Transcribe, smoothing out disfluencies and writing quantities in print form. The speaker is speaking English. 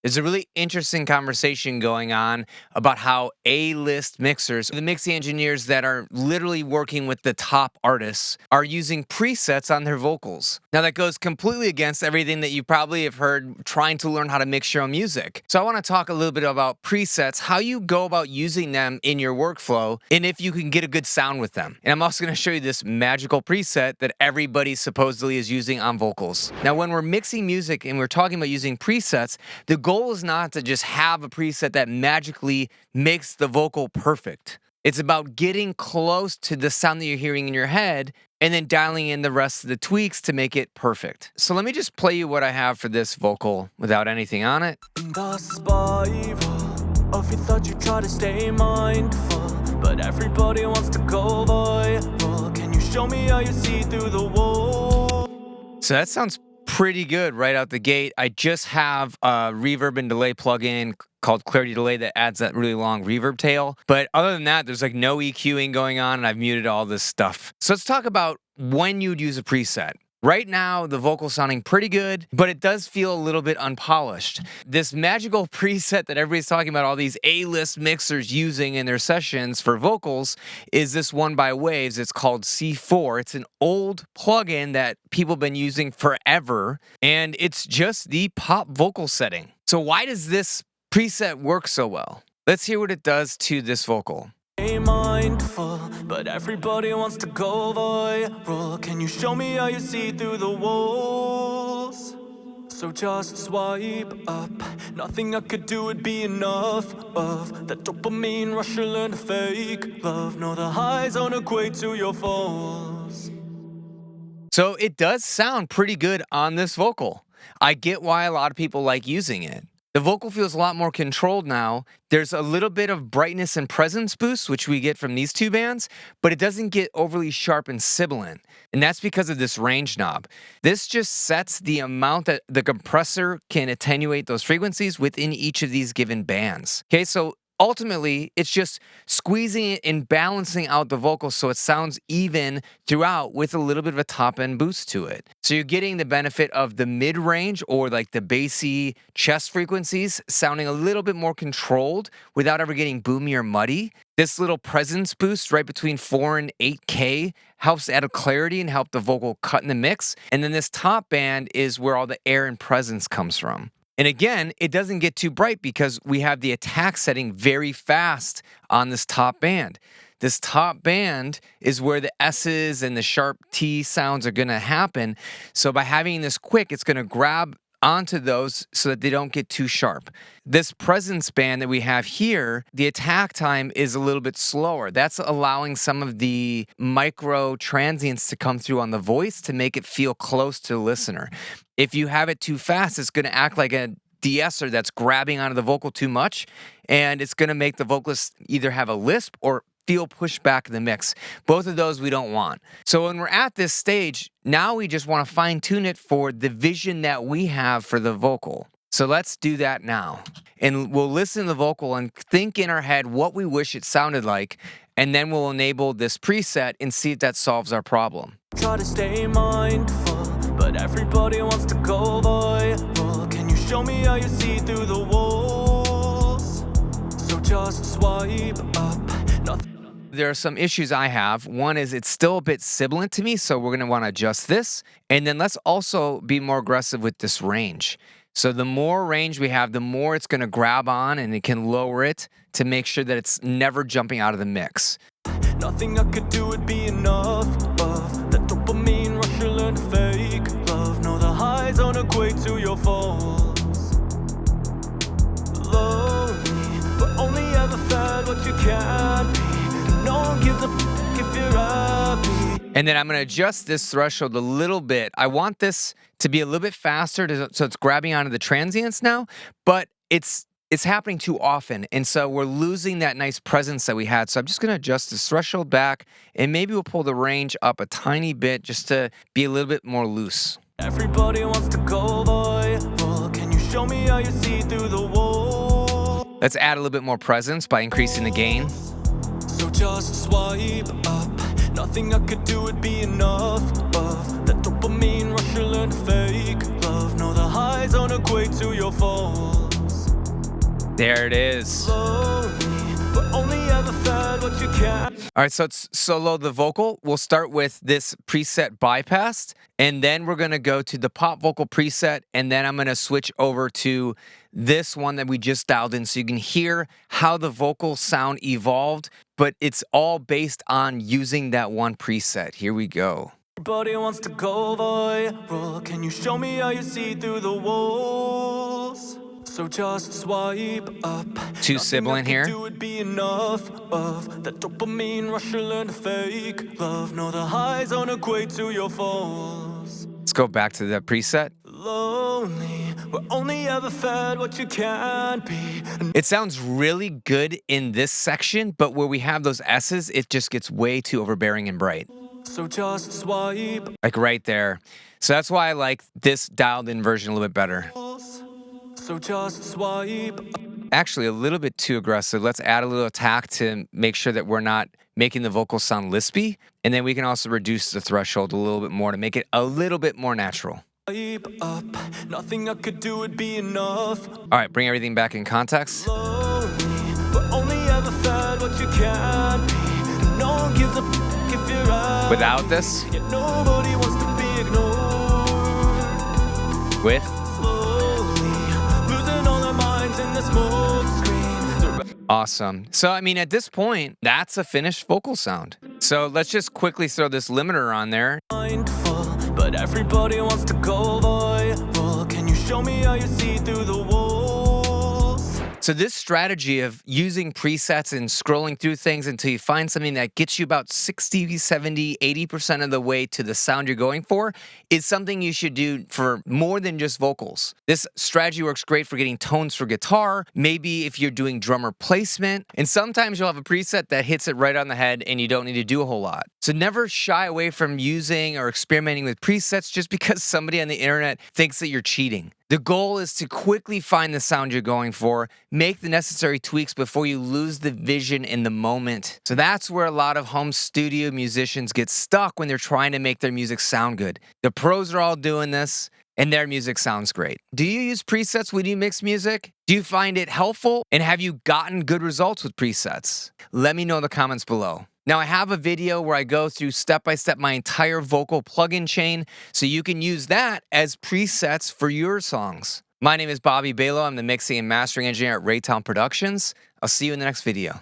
There's a really interesting conversation going on about how A-list mixers, the mixing engineers that are literally working with the top artists, are using presets on their vocals. Now that goes completely against everything that you probably have heard trying to learn how to mix your own music. So I want to talk a little bit about presets, how you go about using them in your workflow, and if you can get a good sound with them. And I'm also going to show you this magical preset that everybody supposedly is using on vocals. Now when we're mixing music and we're talking about using presets, the goal is not to just have a preset that magically makes the vocal perfect. It's about getting close to the sound that you're hearing in your head and then dialing in the rest of the tweaks to make it perfect. So let me just play you what I have for this vocal without anything on it. In the spiral of your thoughts, you try to stay mindful, but everybody wants to go viral. Can you show me how you see through the wall? So that sounds pretty good right out the gate. I just have a reverb and delay plugin called Clarity Delay that adds that really long reverb tail. But other than that, there's like no EQing going on, and I've muted all this stuff. So let's talk about when you'd use a preset. Right now, the vocal's sounding pretty good, but it does feel a little bit unpolished. This magical preset that everybody's talking about, all these A-list mixers using in their sessions for vocals, is this one by Waves. It's called C4. It's an old plugin that people have been using forever, and it's just the pop vocal setting. So why does this preset work so well? Let's hear what it does to this vocal. Stay mindful, but everybody wants to go viral. Can you show me how you see through the walls? So just swipe up. Nothing I could do would be enough of that dopamine rush. You learn to fake love. No, the highs don't equate to your falls. So it does sound pretty good on this vocal. I get why a lot of people like using it. The vocal feels a lot more controlled now. There's a little bit of brightness and presence boost, which we get from these two bands, but it doesn't get overly sharp and sibilant. And that's because of this range knob. This just sets the amount that the compressor can attenuate those frequencies within each of these given bands. Okay, so ultimately, it's just squeezing it and balancing out the vocals so it sounds even throughout with a little bit of a top-end boost to it. So you're getting the benefit of the mid-range or like the bassy chest frequencies sounding a little bit more controlled without ever getting boomy or muddy. This little presence boost right between 4 and 8K helps add a clarity and help the vocal cut in the mix. And then this top band is where all the air and presence comes from. And again, it doesn't get too bright because we have the attack setting very fast on this top band. This top band is where the S's and the sharp T sounds are going to happen. So by having this quick, it's going to grab onto those so that they don't get too sharp. This presence band that we have here, the attack time is a little bit slower. That's allowing some of the micro transients to come through on the voice to make it feel close to the listener. If you have it too fast, it's going to act like a de-esser that's grabbing onto the vocal too much, and it's going to make the vocalist either have a lisp or feel pushed back in the mix. Both of those we don't want. So when we're at this stage, now we just want to fine-tune it for the vision that we have for the vocal. So let's do that now. And we'll listen to the vocal and think in our head what we wish it sounded like, and then we'll enable this preset and see if that solves our problem. Try to stay mindful, but everybody wants to go viral. Can you show me how you see through the walls? So just swipe up. There are some issues I have. One is it's still a bit sibilant to me, so we're going to want to adjust this. And then let's also be more aggressive with this range. So the more range we have, the more it's going to grab on, and it can lower it to make sure that it's never jumping out of the mix. Nothing I could do would be enough of that dopamine rush. You learn to fake love. No, the highs don't equate to your falls. Lonely, but only ever felt what you can be. No one gives a if you're happy. And then I'm going to adjust this threshold a little bit. I want this to be a little bit faster so it's grabbing onto the transients now, but it's happening too often. And so we're losing that nice presence that we had. So I'm just going to adjust this threshold back, and maybe we'll pull the range up a tiny bit just to be a little bit more loose. Everybody wants to go viral. Can you show me how you see through the wall? Let's add a little bit more presence by increasing the gain. So just swipe up. Nothing I could do would be enough of that dopamine rush. You learn to fake love. No, the highs don't equate to your falls. There it is. Lonely, but only ever felt what you can. All right, so it's solo the vocal. We'll start with this preset bypassed, and then we're gonna go to the pop vocal preset, and then I'm gonna switch over to this one that we just dialed in so you can hear how the vocal sound evolved, but it's all based on using that one preset. Here we go. Everybody wants to go viral. Can you show me how you see through the walls? So just swipe up. Two sibling here. Do it be enough of that dopamine rush you learn to fake love. No, the highs don't equate to your falls. Let's go back to the preset. Lonely, we're only ever fed what you can be. It sounds really good in this section, but where we have those S's, it just gets way too overbearing and bright. So just swipe. Like right there. So that's why I like this dialed in version a little bit better. So just swipe. Actually, a little bit too aggressive. Let's add a little attack to make sure that we're not making the vocals sound lispy. And then we can also reduce the threshold a little bit more to make it a little bit more natural. Up. Nothing I could do would be enough. All right, bring everything back in context. Lonely, but only ever fed what you can be. No one gives a if you're right. Without this. Yet nobody wants to be ignored. With. Slowly, losing all our minds in the smoke screen. Awesome. So, I mean, at this point, that's a finished vocal sound. So let's just quickly throw this limiter on there. Mindful, but everybody wants to go viral. Can you show me how you see through the walls? So this strategy of using presets and scrolling through things until you find something that gets you about 60, 70, 80% of the way to the sound you're going for is something you should do for more than just vocals. This strategy works great for getting tones for guitar, maybe if you're doing drummer placement, and sometimes you'll have a preset that hits it right on the head and you don't need to do a whole lot. So never shy away from using or experimenting with presets just because somebody on the internet thinks that you're cheating. The goal is to quickly find the sound you're going for, make the necessary tweaks before you lose the vision in the moment. So that's where a lot of home studio musicians get stuck when they're trying to make their music sound good. The pros are all doing this, and their music sounds great. Do you use presets when you mix music? Do you find it helpful? And have you gotten good results with presets? Let me know in the comments below. Now, I have a video where I go through step-by-step my entire vocal plugin chain, so you can use that as presets for your songs. My name is Bobby Balo. I'm the mixing and mastering engineer at Raytown Productions. I'll see you in the next video.